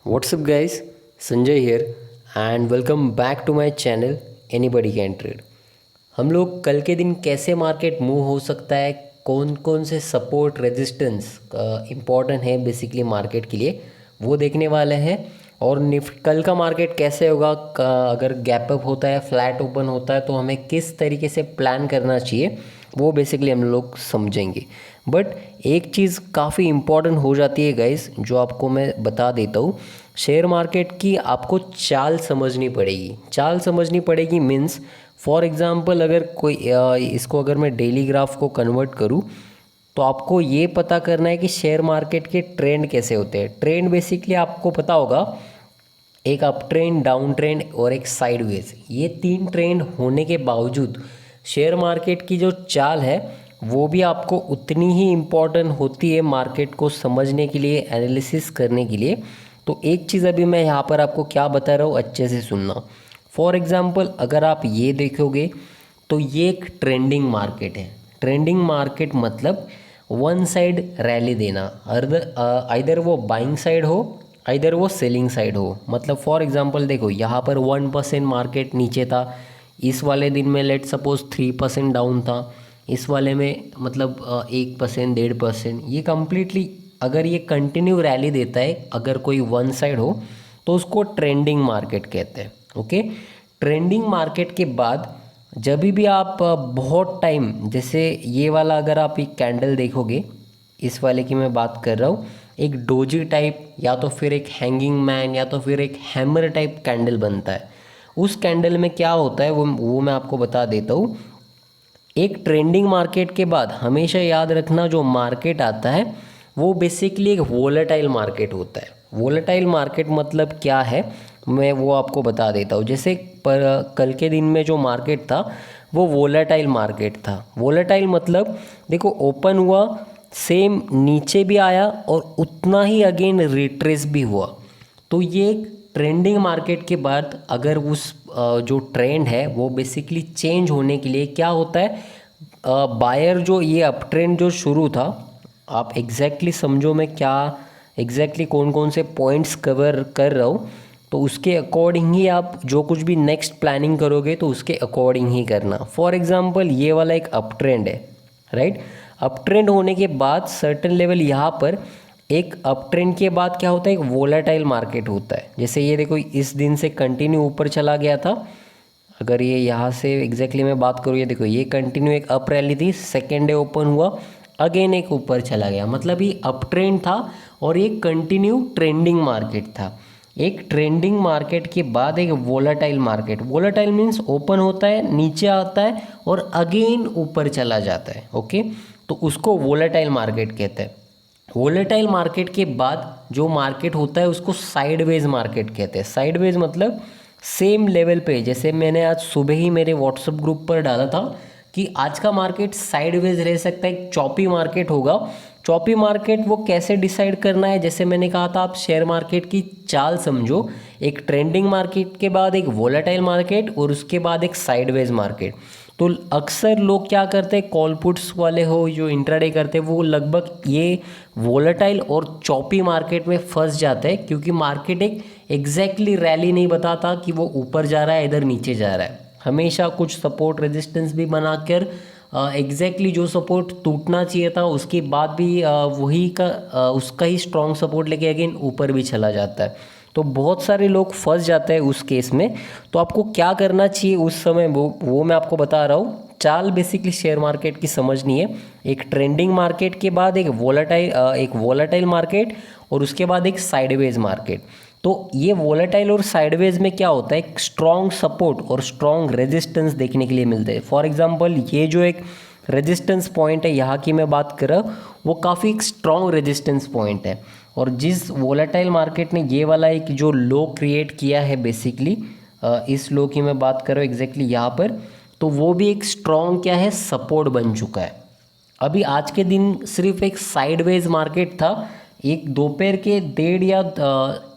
What's up guys, Sanjay here and welcome back to my channel Anybody Can Trade। हम लोग कल के दिन कैसे मार्केट मूव हो सकता है, कौन कौन से सपोर्ट रेजिस्टेंस इम्पॉर्टेंट है बेसिकली मार्केट के लिए, वो देखने वाले हैं। और कल का मार्केट कैसे होगा, अगर गैप अप होता है, फ्लैट ओपन होता है, तो हमें किस तरीके से प्लान करना चाहिए वो बेसिकली हम लोग समझेंगे। बट एक चीज़ काफ़ी इम्पॉर्टेंट हो जाती है गाइस, जो आपको मैं बता देता हूँ। शेयर मार्केट की आपको चाल समझनी पड़ेगी। चाल समझनी पड़ेगी मीन्स फॉर एग्ज़ाम्पल अगर कोई इसको अगर मैं डेली ग्राफ को कन्वर्ट करूँ तो आपको ये पता करना है कि शेयर मार्केट के ट्रेंड कैसे होते हैं। ट्रेंड बेसिकली आपको पता होगा, एक अप ट्रेंड, डाउन ट्रेंड और एक साइडवेज। ये तीन ट्रेंड होने के बावजूद शेयर मार्केट की जो चाल है वो भी आपको उतनी ही इम्पॉर्टेंट होती है मार्केट को समझने के लिए, एनालिसिस करने के लिए। तो एक चीज़ अभी मैं यहाँ पर आपको क्या बता रहा हूँ, अच्छे से सुनना। फॉर एग्ज़ाम्पल अगर आप ये देखोगे तो ये एक ट्रेंडिंग मार्केट है। ट्रेंडिंग मार्केट मतलब वन साइड रैली देना, आइदर वो बाइंग साइड हो, आइदर वो सेलिंग साइड हो। मतलब फॉर एग्ज़ाम्पल देखो, यहाँ पर 1% मार्केट नीचे था, इस वाले दिन में लेट सपोज 3% डाउन था, इस वाले में मतलब 1%, 1.5%। ये कम्प्लीटली अगर ये कंटिन्यू रैली देता है, अगर कोई वन साइड हो, तो उसको ट्रेंडिंग मार्केट कहते हैं। ओके, ट्रेंडिंग मार्केट के बाद जब भी आप बहुत टाइम, जैसे ये वाला अगर आप एक कैंडल देखोगे, इस वाले की मैं बात कर रहा हूँ, एक डोजी टाइप या तो फिर एक हैंगिंग मैन या तो फिर एक हैमर टाइप कैंडल बनता है। उस कैंडल में क्या होता है वो मैं आपको बता देता हूँ। एक ट्रेंडिंग मार्केट के बाद हमेशा याद रखना, जो मार्केट आता है वो बेसिकली एक वोलेटाइल मार्केट होता है। वोलेटाइल मार्केट मतलब क्या है, मैं वो आपको बता देता हूँ। जैसे पर कल के दिन में जो मार्केट था वो वोलेटाइल मार्केट था। वोलेटाइल मतलब देखो, ओपन हुआ, सेम नीचे भी आया और उतना ही अगेन रिट्रेस भी हुआ। तो ये एक ट्रेंडिंग मार्केट के बाद अगर उस जो ट्रेंड है वो बेसिकली चेंज होने के लिए क्या होता है, बायर जो ये अप ट्रेंड जो शुरू था, आप एग्जैक्टली समझो मैं क्या एग्जैक्टली कौन कौन से पॉइंट्स कवर कर रहा हूँ, तो उसके अकॉर्डिंग ही आप जो कुछ भी नेक्स्ट प्लानिंग करोगे तो उसके अकॉर्डिंग ही करना। फॉर एग्जांपल ये वाला एक अप ट्रेंड है, राइट। अप ट्रेंड होने के बाद सर्टेन लेवल यहाँ पर एक अप ट्रेंड के बाद क्या होता है, एक वोलेटाइल मार्केट होता है। जैसे ये देखो, इस दिन से कंटिन्यू ऊपर चला गया था। अगर ये यहाँ से एग्जैक्टली मैं बात करूँ, ये देखो, ये कंटिन्यू एक अप रैली थी, सेकेंड डे ओपन हुआ, अगेन एक ऊपर चला गया। मतलब ये अप ट्रेंड था और ये कंटिन्यू ट्रेंडिंग मार्केट था। एक ट्रेंडिंग मार्केट के बाद एक volatile market, volatile means open होता है, नीचे आता है और अगेन ऊपर चला जाता है। ओके, तो उसको वोलेटाइल मार्केट कहते हैं। वोलेटाइल मार्केट के बाद जो मार्केट होता है उसको साइडवेज मार्केट कहते हैं। साइडवेज मतलब सेम लेवल पे, जैसे मैंने आज सुबह ही मेरे व्हाट्सएप ग्रुप पर डाला था कि आज का मार्केट साइडवेज रह सकता है, एक चॉपी मार्केट होगा। चॉपी मार्केट वो कैसे डिसाइड करना है, जैसे मैंने कहा था, आप शेयर मार्केट की चाल समझो। एक ट्रेंडिंग मार्केट के बाद एक वोलेटाइल मार्केट और उसके बाद एक साइडवेज मार्केट। तो अक्सर लोग क्या करते हैं, कॉल पुट्स वाले हो जो इंट्राडे करते हैं, वो लगभग ये वोलेटाइल और चॉपी मार्केट में फंस जाते हैं, क्योंकि मार्केट एक एग्जैक्टली रैली नहीं बताता कि वो ऊपर जा रहा है इधर नीचे जा रहा है। हमेशा कुछ सपोर्ट रेजिस्टेंस भी बनाकर एग्जैक्टली जो सपोर्ट टूटना चाहिए था उसके बाद भी वही का उसका ही स्ट्रॉन्ग सपोर्ट लेके अगेन ऊपर भी चला जाता है। तो बहुत सारे लोग फंस जाते हैं उस केस में। तो आपको क्या करना चाहिए उस समय, वो मैं आपको बता रहा हूँ। चाल बेसिकली शेयर मार्केट की समझनी है। एक ट्रेंडिंग मार्केट के बाद एक वोलेटाइल मार्केट और उसके बाद एक साइडवेज मार्केट। तो ये वोलेटाइल और साइडवेज में क्या होता है, एक स्ट्रॉन्ग सपोर्ट और स्ट्रॉन्ग रेजिस्टेंस देखने के लिए मिलते हैं। फॉर एग्जांपल ये जो एक रेजिस्टेंस पॉइंट है यहाँ की मैं बात कर रहा हूँ, वो काफ़ी एक स्ट्रॉन्ग रेजिस्टेंस पॉइंट है। और जिस वोलेटाइल मार्केट ने ये वाला एक जो लो क्रिएट किया है बेसिकली, इस लो की मैं बात कर रहा हूँ एग्जैक्टली यहाँ पर, तो वो भी एक स्ट्रॉन्ग क्या है, सपोर्ट बन चुका है। अभी आज के दिन सिर्फ एक साइडवेज मार्केट था। एक दोपहर के 1:30 या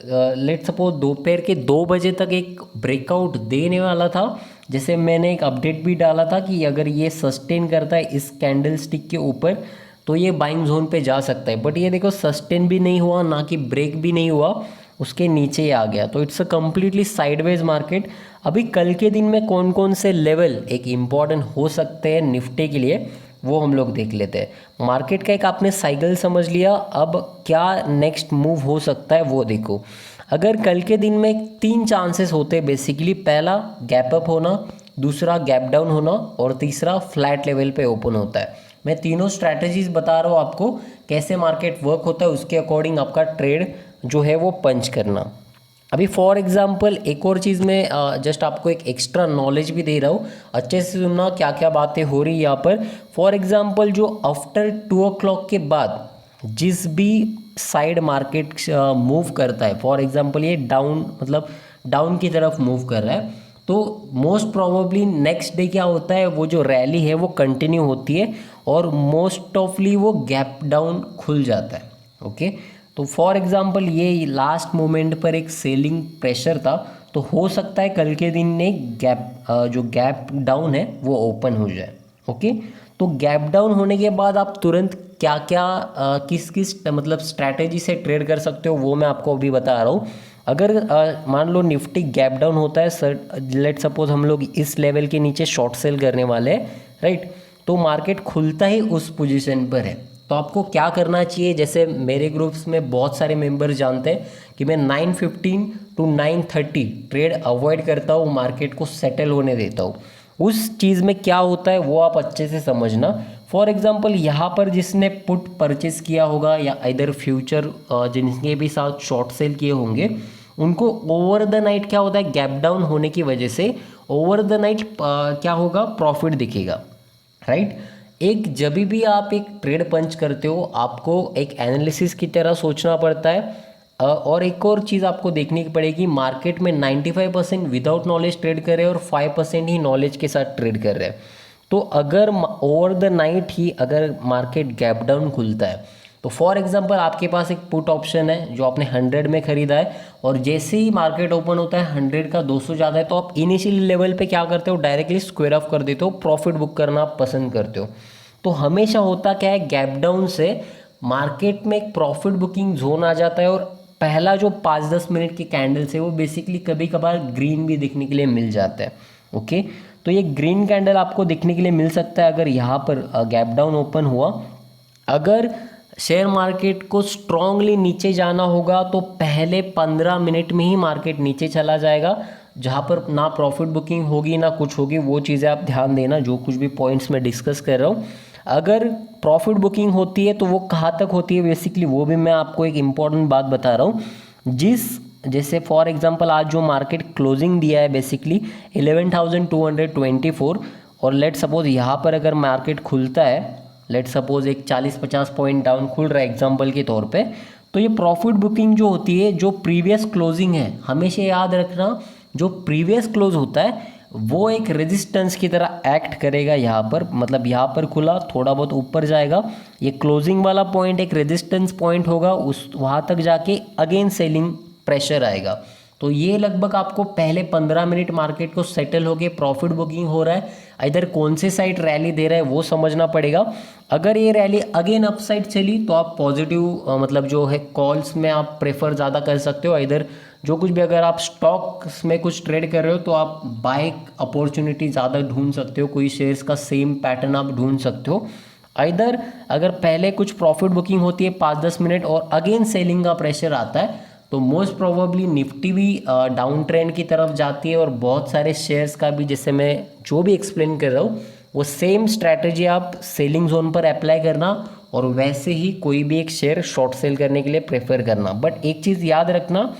लेट सपोज दोपहर के 2 बजे तक एक ब्रेकआउट देने वाला था। जैसे मैंने एक अपडेट भी डाला था कि अगर ये सस्टेन करता है इस कैंडल स्टिक के ऊपर तो ये बाइंग जोन पे जा सकता है। बट ये देखो, सस्टेन भी नहीं हुआ, ना कि ब्रेक भी नहीं हुआ, उसके नीचे ही आ गया, तो it's a completely sideways market. अभी कल के दिन में कौन कौन से लेवल एक इम्पॉर्टेंट हो सकते हैं निफ्टी के लिए, वो हम लोग देख लेते हैं। मार्केट का एक आपने साइकिल समझ लिया, अब क्या नेक्स्ट मूव हो सकता है वो देखो। अगर कल के दिन में 3 चांसेस होते हैं बेसिकली, पहला गैप अप होना, दूसरा गैप डाउन होना और तीसरा फ्लैट लेवल पे ओपन होता है। मैं तीनों स्ट्रैटेजीज बता रहा हूँ आपको कैसे मार्केट वर्क होता है, उसके अकॉर्डिंग आपका ट्रेड जो है वो पंच करना। अभी फॉर एग्जांपल एक और चीज़ में जस्ट आपको एक एक्स्ट्रा नॉलेज भी दे रहा हूँ, अच्छे से सुनना क्या क्या बातें हो रही है यहाँ पर। फॉर एग्जांपल जो आफ्टर 2 o'clock के बाद जिस भी साइड मार्केट मूव करता है, फॉर एग्जांपल ये डाउन मतलब डाउन की तरफ मूव कर रहा है, तो मोस्ट प्रोबेबली नेक्स्ट डे क्या होता है, वो जो रैली है वो कंटिन्यू होती है और मोस्ट ऑफली वो गैप डाउन खुल जाता है। ओके, तो फॉर एग्जांपल ये लास्ट मोमेंट पर एक सेलिंग प्रेशर था, तो हो सकता है कल के दिन ने जो गैप डाउन है वो ओपन हो जाए। ओके, तो गैप डाउन होने के बाद आप तुरंत क्या क्या किस किस मतलब स्ट्रैटेजी से ट्रेड कर सकते हो वो मैं आपको अभी बता रहा हूँ। अगर मान लो निफ्टी गैप डाउन होता है सर, लेट सपोज हम लोग इस लेवल के नीचे शॉर्ट सेल करने वाले हैं, राइट, तो मार्केट खुलता ही उस पोजीशन पर है, तो आपको क्या करना चाहिए। जैसे मेरे ग्रुप्स में बहुत सारे मेंबर जानते हैं कि मैं 9:15 to 9:30 ट्रेड अवॉइड करता हूँ, मार्केट को सेटल होने देता हूँ। उस चीज़ में क्या होता है वो आप अच्छे से समझना। फॉर एग्जांपल यहाँ पर जिसने पुट परचेस किया होगा या इधर फ्यूचर जिनके भी साथ शॉर्ट सेल किए होंगे, उनको ओवर द नाइट क्या होता है, गैप डाउन होने की वजह से ओवर द नाइट क्या होगा, प्रॉफिट दिखेगा, राइट। एक जब भी आप एक ट्रेड पंच करते हो आपको एक एनालिसिस की तरह सोचना पड़ता है। और एक और चीज़ आपको देखनी पड़ेगी, मार्केट में 95% विदाउट नॉलेज ट्रेड कर रहे हैं और 5% ही नॉलेज के साथ ट्रेड कर रहे हैं। तो अगर ओवर द नाइट ही अगर मार्केट गैप डाउन खुलता है, तो फॉर एग्जांपल आपके पास एक पुट ऑप्शन है जो आपने 100 में खरीदा है और जैसे ही मार्केट ओपन होता है 100 का 200 ज़्यादा है, तो आप इनिशियली लेवल पे क्या करते हो, डायरेक्टली स्क्वायर ऑफ कर देते हो, प्रॉफिट बुक करना आप पसंद करते हो। तो हमेशा होता क्या है, गैप डाउन से मार्केट में एक प्रॉफिट बुकिंग जोन आ जाता है और पहला जो 5-10 मिनट की कैंडल्स है वो बेसिकली कभी कभार ग्रीन भी दिखने के लिए मिल जाता है। ओके, तो ये ग्रीन कैंडल आपको दिखने के लिए मिल सकता है अगर यहाँ पर गैप डाउन ओपन हुआ। अगर शेयर मार्केट को स्ट्रांगली नीचे जाना होगा तो पहले 15 मिनट में ही मार्केट नीचे चला जाएगा, जहाँ पर ना प्रॉफिट बुकिंग होगी ना कुछ होगी, वो चीज़ें आप ध्यान देना जो कुछ भी पॉइंट्स मैं डिस्कस कर रहा हूँ। अगर प्रॉफिट बुकिंग होती है तो वो कहाँ तक होती है बेसिकली, वो भी मैं आपको एक इम्पॉर्टेंट बात बता रहा हूँ। जैसे फॉर एग्जांपल आज जो मार्केट क्लोजिंग दिया है बेसिकली 11,224, और लेट सपोज यहाँ पर अगर मार्केट खुलता है, लेट सपोज एक 40-50 पॉइंट डाउन खुल रहा है एग्जांपल के तौर पे, तो ये प्रॉफिट बुकिंग जो होती है जो प्रीवियस क्लोजिंग है, हमेशा याद रखना जो प्रीवियस क्लोज होता है वो एक रेजिस्टेंस की तरह एक्ट करेगा यहाँ पर, मतलब यहाँ पर खुला थोड़ा बहुत ऊपर जाएगा, ये क्लोजिंग वाला पॉइंट एक रेजिस्टेंस पॉइंट होगा, उस वहाँ तक जाके अगेन सेलिंग प्रेशर आएगा। तो ये लगभग आपको पहले 15 मिनट मार्केट को सेटल होके प्रॉफिट बुकिंग हो रहा है, इधर कौन से साइड रैली दे रहा है वो समझना पड़ेगा। अगर ये रैली अगेन अप साइड चली तो आप पॉजिटिव मतलब जो है कॉल्स में आप प्रेफर ज़्यादा कर सकते हो। इधर जो कुछ भी अगर आप स्टॉक्स में कुछ ट्रेड कर रहे हो तो आप बाय अपॉर्चुनिटी ज़्यादा ढूंढ सकते हो, कोई शेयर्स का सेम पैटर्न आप ढूंढ सकते हो। इधर अगर पहले कुछ प्रॉफिट बुकिंग होती है 5-10 मिनट और अगेन सेलिंग का प्रेशर आता है तो मोस्ट प्रोबेबली निफ्टी भी डाउन ट्रेंड की तरफ जाती है और बहुत सारे शेयर्स का भी, जैसे मैं जो भी एक्सप्लेन कर रहा हूँ वो सेम स्ट्रैटेजी आप सेलिंग जोन पर अप्लाई करना और वैसे ही कोई भी एक शेयर शॉर्ट सेल करने के लिए प्रेफर करना। बट एक चीज़ याद रखना,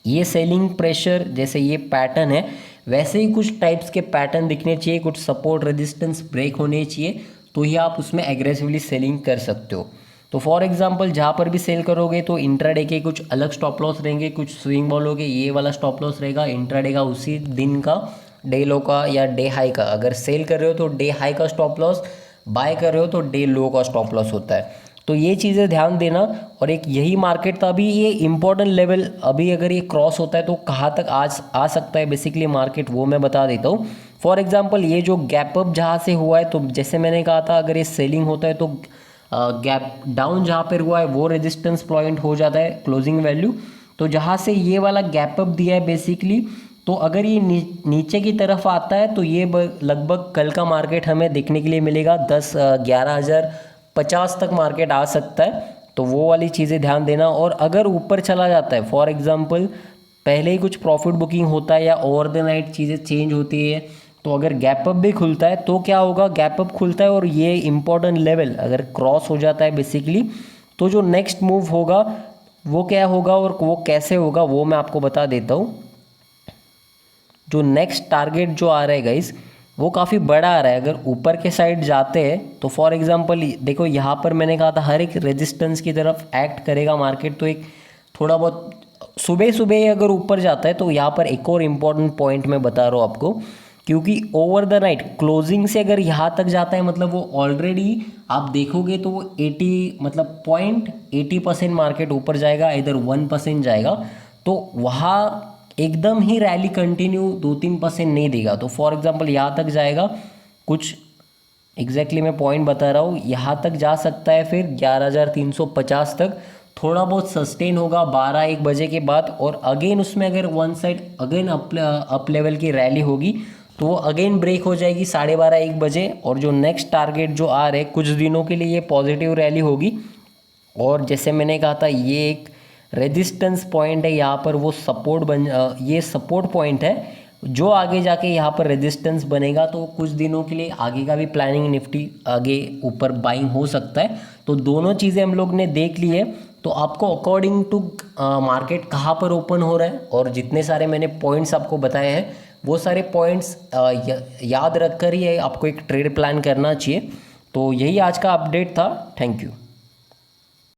ये सेलिंग प्रेशर जैसे ये पैटर्न है वैसे ही कुछ टाइप्स के पैटर्न दिखने चाहिए, कुछ सपोर्ट रेजिस्टेंस ब्रेक होने चाहिए, तो ही आप उसमें एग्रेसिवली सेलिंग कर सकते हो। तो फॉर एग्जांपल जहाँ पर भी सेल करोगे तो इंट्राडे के कुछ अलग स्टॉप लॉस रहेंगे, कुछ स्विंग बोलोगे ये वाला स्टॉप लॉस रहेगा, इंट्राडे का उसी दिन का डे लो का या डे हाई का, अगर सेल कर रहे हो तो डे हाई का स्टॉप लॉस, बाय कर रहे हो तो डे लो का स्टॉप लॉस होता है। तो ये चीज़ें ध्यान देना। और एक यही मार्केट था अभी ये इंपॉर्टेंट लेवल, अभी अगर ये क्रॉस होता है तो कहाँ तक आज आ सकता है बेसिकली मार्केट, वो मैं बता देता हूँ। फॉर एग्जांपल ये जो गैप अप जहाँ से हुआ है, तो जैसे मैंने कहा था अगर ये सेलिंग होता है तो गैप डाउन जहाँ पर हुआ है वो रेजिस्टेंस पॉइंट हो जाता है क्लोजिंग वैल्यू, तो जहाँ से ये वाला गैप अप दिया है बेसिकली, तो अगर ये नीचे की तरफ आता है तो ये लगभग कल का मार्केट हमें देखने के लिए मिलेगा 11,050 तक मार्केट आ सकता है। तो वो वाली चीज़ें ध्यान देना। और अगर ऊपर चला जाता है, फॉर एग्जांपल पहले ही कुछ प्रॉफिट बुकिंग होता है या ओवर द नाइट चीज़ें चेंज होती है, तो अगर गैप अप भी खुलता है तो क्या होगा, गैप अप खुलता है और ये इंपॉर्टेंट लेवल अगर क्रॉस हो जाता है बेसिकली, तो जो नेक्स्ट मूव होगा वो क्या होगा और वो कैसे होगा वो मैं आपको बता देता हूँ। जो नेक्स्ट टारगेट जो आ रहा है गाइस, वो काफ़ी बड़ा आ रहा है। अगर ऊपर के साइड जाते हैं तो फॉर एग्जांपल देखो यहाँ पर मैंने कहा था हर एक रेजिस्टेंस की तरफ एक्ट करेगा मार्केट, तो एक थोड़ा बहुत सुबह सुबह अगर ऊपर जाता है तो यहाँ पर एक और इम्पॉर्टेंट पॉइंट मैं बता रहा हूँ आपको, क्योंकि ओवर द नाइट क्लोजिंग से अगर यहाँ तक जाता है मतलब वो ऑलरेडी आप देखोगे तो वो 80 मतलब 0.80% मार्केट ऊपर जाएगा, इधर 1% जाएगा, तो वहाँ एकदम ही रैली कंटिन्यू 2-3% नहीं देगा। तो फॉर एग्जांपल यहाँ तक जाएगा, कुछ एग्जैक्टली मैं पॉइंट बता रहा हूँ, यहाँ तक जा सकता है, फिर 11,350 तक थोड़ा बहुत सस्टेन होगा 12-1 बजे के बाद, और अगेन उसमें अगर one side again up level की रैली होगी तो वो अगेन ब्रेक हो जाएगी 12:30-1 बजे। और जो नेक्स्ट टारगेट जो आ रहे कुछ दिनों के लिए ये पॉजिटिव रैली होगी, और जैसे मैंने कहा था ये एक रेजिस्टेंस पॉइंट है, यहाँ पर वो ये सपोर्ट पॉइंट है जो आगे जाके यहाँ पर रेजिस्टेंस बनेगा, तो कुछ दिनों के लिए आगे का भी प्लानिंग निफ्टी आगे ऊपर बाइंग हो सकता है। तो दोनों चीज़ें हम लोग ने देख ली है। तो आपको अकॉर्डिंग टू मार्केट कहाँ पर ओपन हो रहा है और जितने सारे मैंने पॉइंट्स आपको बताए हैं वो सारे पॉइंट्स याद रख कर ही आपको एक ट्रेड प्लान करना चाहिए। तो यही आज का अपडेट था। Thank you.